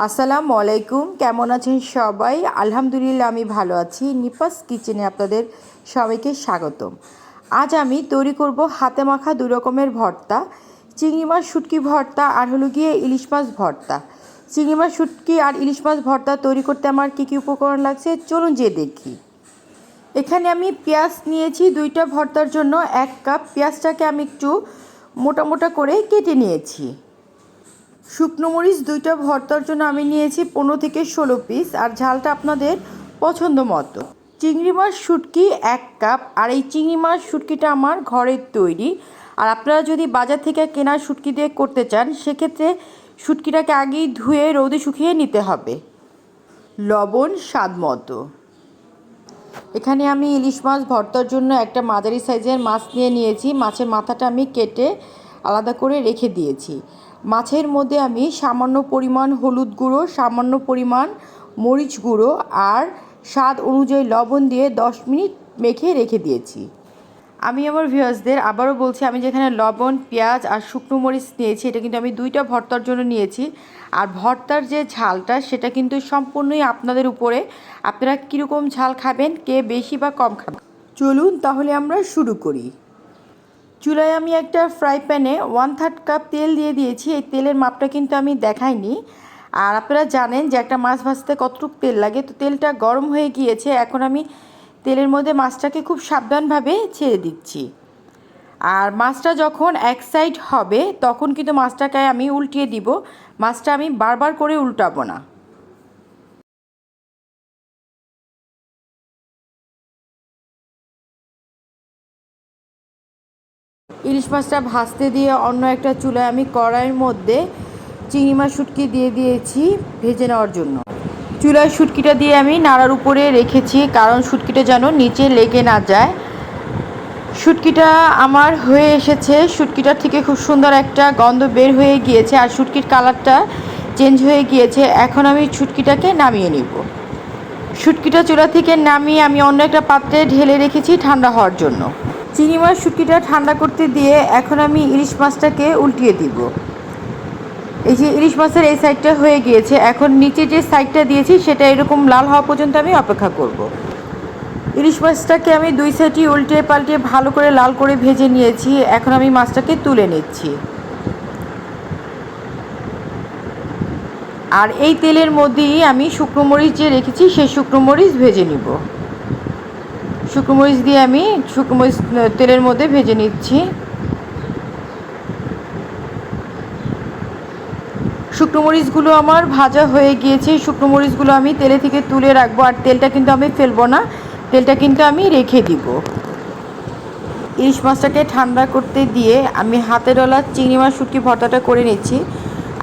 আসসালামু আলাইকুম, কেমন আছেন সবাই? আলহামদুলিল্লাহ আমি ভালো আছি। নিপাস কিচেনে আপনাদের সবাইকে স্বাগতম। আজ আমি তৈরি করব হাতে মাখা দুই রকমের ভর্তা, চিংড়ি মাছ শুটকি ভর্তা আর হলো গিয়ে ইলিশ মাছ ভর্তা। চিংড়ি মাছ শুটকি আর ইলিশ মাছ ভর্তা তৈরি করতে আমার কী কী উপকরণ লাগছে চলুন যেয়ে দেখি। এখানে আমি পেঁয়াজ নিয়েছি দুইটা ভর্তার জন্য 1 কাপ। পেঁয়াজটাকে আমি একটু মোটা মোটা করে কেটে নিয়েছি। শুকনো মরিচ দুইটা ভর্তার জন্য আমি নিয়েছি 15 থেকে 16 পিস, আর ঝালটা আপনাদের পছন্দ মতো। চিংড়ি মাছ শুটকি 1 কাপ, আর এই চিংড়ি মাছ শুটকিটা আমার ঘরের তৈরি। আর আপনারা যদি বাজার থেকে কেনা শুটকি দিয়ে করতে চান সেক্ষেত্রে শুটকিটাকে আগেই ধুয়ে রোদে শুকিয়ে নিতে হবে। লবণ স্বাদ মতো। এখানে আমি ইলিশ মাছ ভর্তার জন্য একটা মাঝারি সাইজের মাছ নিয়েছি। মাছের মাথাটা আমি কেটে আলাদা করে রেখে দিয়েছি। মাছের মধ্যে আমি সামান্য পরিমাণ হলুদ গুঁড়ো, সামান্য পরিমাণ মরিচ গুঁড়ো আর স্বাদ অনুযায়ী লবণ দিয়ে 10 মিনিট মেখে রেখে দিয়েছি। আমি আমার ভিউয়ার্সদের আবারও বলছি, আমি যেখানে লবণ, পেঁয়াজ আর শুকনো মরিচ নিয়েছি এটা কিন্তু আমি দুইটা ভর্তার জন্য নিয়েছি। আর ভর্তার যে ঝালটা সেটা কিন্তু সম্পূর্ণই আপনাদের উপরে, আপনারা কীরকম ঝাল খাবেন, কে বেশি বা কম খাবেন। চলুন তাহলে আমরা শুরু করি। চুলায় আমি একটা ফ্রাই প্যানে 1/3 কাপ তেল দিয়ে দিয়েছি। এই তেলের মাপটা কিন্তু আমি দেখাইনি। আর আপনারা জানেন যে একটা মাছ ভাজতে কতটুকু তেল লাগে। তো তেলটা গরম হয়ে গিয়েছে, এখন আমি তেলের মধ্যে মাছটাকে খুব সাবধানভাবে ছেড়ে দিচ্ছি। আর মাছটা যখন এক সাইড হবে তখন কিন্তু মাছটাকে আমি উল্টিয়ে দিব। মাছটা আমি বারবার করে উল্টাবো না। ইলিশ মাছটা ভাজতে দিয়ে অন্য একটা চুলায় আমি কড়াইয়ের মধ্যে চিংড়ি মাছ শুটকি দিয়ে দিয়েছি ভেজে নেওয়ার জন্য। চুলায় শুটকিটা দিয়ে আমি নাড়ার উপরে রেখেছি, কারণ শুটকিটা যেন নিচে লেগে না যায়। শুটকিটা আমার হয়ে এসেছে। শুটকিটার থেকে খুব সুন্দর একটা গন্ধ বের হয়ে গিয়েছে আর শুটকির কালারটা চেঞ্জ হয়ে গিয়েছে। এখন আমি শুটকিটাকে নামিয়ে নিব। শুটকিটা চুলা থেকে নামিয়ে আমি অন্য একটা পাত্রে ঢেলে রেখেছি ঠান্ডা হওয়ার জন্য। চিংড়ি মাছ শুটকিটা ঠান্ডা করতে দিয়ে এখন আমি ইলিশ মাছটাকে উল্টিয়ে দিব। এই যে ইলিশ মাছের এই সাইডটা হয়ে গিয়েছে, এখন নিচে যে সাইডটা দিয়েছি সেটা এরকম লাল হওয়া পর্যন্ত আমি অপেক্ষা করব। ইলিশ মাছটাকে আমি দুই সাইডই উল্টে পাল্টে ভালো করে লাল করে ভেজে নিয়েছি। এখন আমি মাছটাকে তুলে নিচ্ছি। আর এই তেলের মধ্যেই আমি শুকনো মরিচ যে রেখেছি সেই শুকনো মরিচ ভেজে নিব। শুকনো মরিচ দিয়ে আমি শুকনো মরিচ তেলের মধ্যে ভেজে নিচ্ছি। শুকনো মরিচগুলো আমার ভাজা হয়ে গিয়েছে। শুকনো মরিচগুলো আমি তেলে থেকে তুলে রাখবো, আর তেলটা কিন্তু আমি ফেলবো না, তেলটা কিন্তু আমি রেখে দিব। ইলিশ মাছটাকে ঠান্ডা করতে দিয়ে আমি হাতে ডলা চিংড়ি মাছ শুটকি ভর্তাটা করে নিচ্ছি।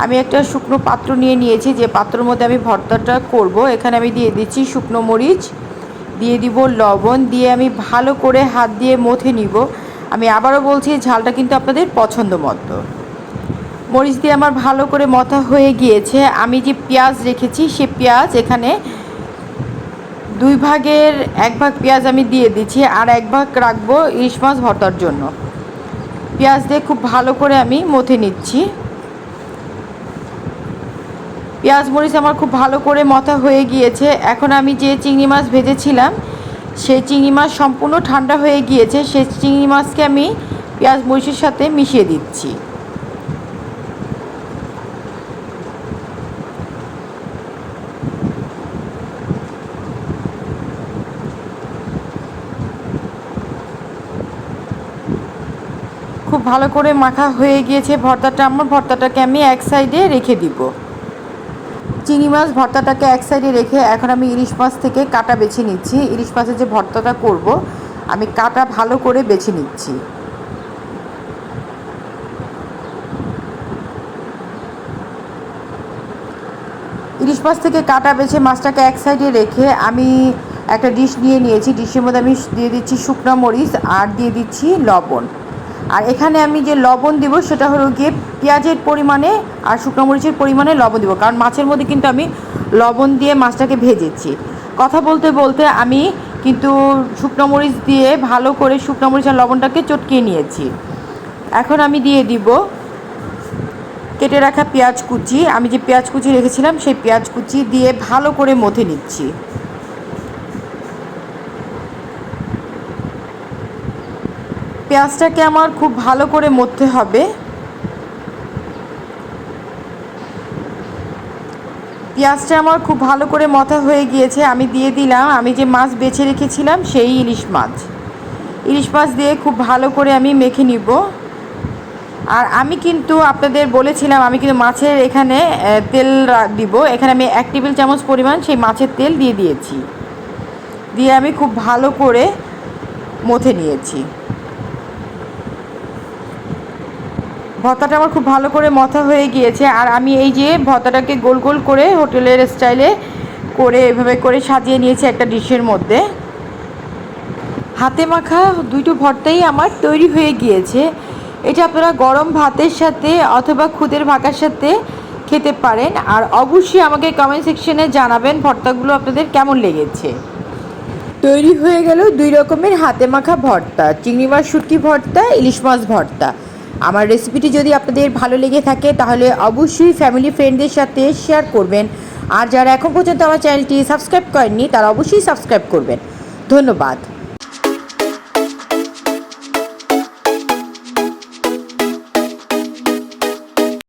আমি একটা শুকনো পাত্র নিয়ে নিয়েছি, যে পাত্রের মধ্যে আমি ভর্তাটা করব। এখানে আমি দিয়ে দিচ্ছি শুকনো মরিচ, দিয়ে দিব লবণ, দিয়ে আমি ভালো করে হাত দিয়ে মথে নিব। আমি আবারও বলছি ঝালটা কিন্তু আপনাদের পছন্দ মতো। মরিচ দিয়ে আমার ভালো করে মথা হয়ে গিয়েছে। আমি যে পেঁয়াজ রেখেছি সে পেঁয়াজ এখানে 2 ভাগের 1 ভাগ পেঁয়াজ আমি দিয়ে দিচ্ছি, আর 1 ভাগ রাখবো ইলিশ মাছ ভর্তার জন্য। পেঁয়াজ দিয়ে খুব ভালো করে আমি মথে নিচ্ছি। পেঁয়াজ মরিচ আমার খুব ভালো করে মথা হয়ে গিয়েছে। এখন আমি যে চিংড়ি মাছ ভেজেছিলাম সেই চিংড়ি মাছ সম্পূর্ণ ঠান্ডা হয়ে গিয়েছে। সেই চিংড়ি মাছকে আমি পেঁয়াজ মরিচের সাথে মিশিয়ে দিচ্ছি। খুব ভালো করে মাখা হয়ে গিয়েছে ভর্তাটা আমার। ভর্তাটাকে আমি এক সাইডে রেখে দিব। চিংড়ি মাছ ভর্তাটাকে এক সাইডে রেখে এখন আমি ইলিশ মাছ থেকে কাটা বেছে নিচ্ছি। ইলিশ মাছের যে ভর্তাটা করব আমি কাটা ভালো করে বেছে নিচ্ছি। ইলিশ মাছ থেকে কাটা বেছে মাছটাকে এক সাইডে রেখে আমি একটা ডিশ নিয়ে নিয়েছি। ডিশের মধ্যে আমি দিয়ে দিচ্ছি শুকনো মরিচ আর দিয়ে দিচ্ছি লবণ। আর এখানে আমি যে লবণ দিব সেটা হলো গিয়ে পেঁয়াজের পরিমাণে আর শুকনো মরিচের পরিমাণে লবণ দিব, কারণ মাছের মধ্যে কিন্তু আমি লবণ দিয়ে মাছটাকে ভেজেছি। কথা বলতে বলতে আমি কিন্তু শুকনো মরিচ দিয়ে ভালো করে শুকনো মরিচ আর লবণটাকে চটকিয়ে নিয়েছি। এখন আমি দিয়ে দিব কেটে রাখা পেঁয়াজ কুচি, আমি যে পেঁয়াজ কুচি রেখেছিলাম সেই পেঁয়াজ কুচি দিয়ে ভালো করে মথে নিচ্ছি। পেঁয়াজটাকে আমার খুব ভালো করে মথতে হবে। পেঁয়াজটা আমার খুব ভালো করে মথা হয়ে গিয়েছে। আমি দিয়ে দিলাম আমি যে মাছ বেছে রেখেছিলাম সেই ইলিশ মাছ। ইলিশ মাছ দিয়ে খুব ভালো করে আমি মেখে নিব। আর আমি কিন্তু আপনাদের বলেছিলাম আমি কিন্তু মাছের এখানে তেল দিব। এখানে আমি 1 টেবিল চামচ পরিমাণ সেই মাছের তেল দিয়ে দিয়েছি, দিয়ে আমি খুব ভালো করে মথে নিয়েছি। ভর্তাটা আমার খুব ভালো করে মথা হয়ে গিয়েছে। আর আমি এই যে ভর্তাটাকে গোল গোল করে হোটেলের স্টাইলে করে এভাবে করে সাজিয়ে নিয়েছি একটা ডিশের মধ্যে। হাতে মাখা দুটো ভর্তাই আমার তৈরি হয়ে গিয়েছে। এটা আপনারা গরম ভাতের সাথে অথবা খুদের ভাতের সাথে খেতে পারেন। আর অবশ্যই আমাকে কমেন্ট সেকশনে জানাবেন ভর্তাগুলো আপনাদের কেমন লেগেছে। তৈরি হয়ে গেল 2 রকমের হাতে মাখা ভর্তা, চিংড়ি মাছ শুটকি ভর্তা, ইলিশ মাছ ভর্তা। আমার রেসিপিটি যদি আপনাদের ভালো লেগে থাকে তাহলে অবশ্যই ফ্যামিলি ফ্রেন্ডদের সাথে শেয়ার করবেন। আর যারা এখন পর্যন্ত আমার চ্যানেলটি সাবস্ক্রাইব করেননি তারা অবশ্যই সাবস্ক্রাইব করবেন। ধন্যবাদ।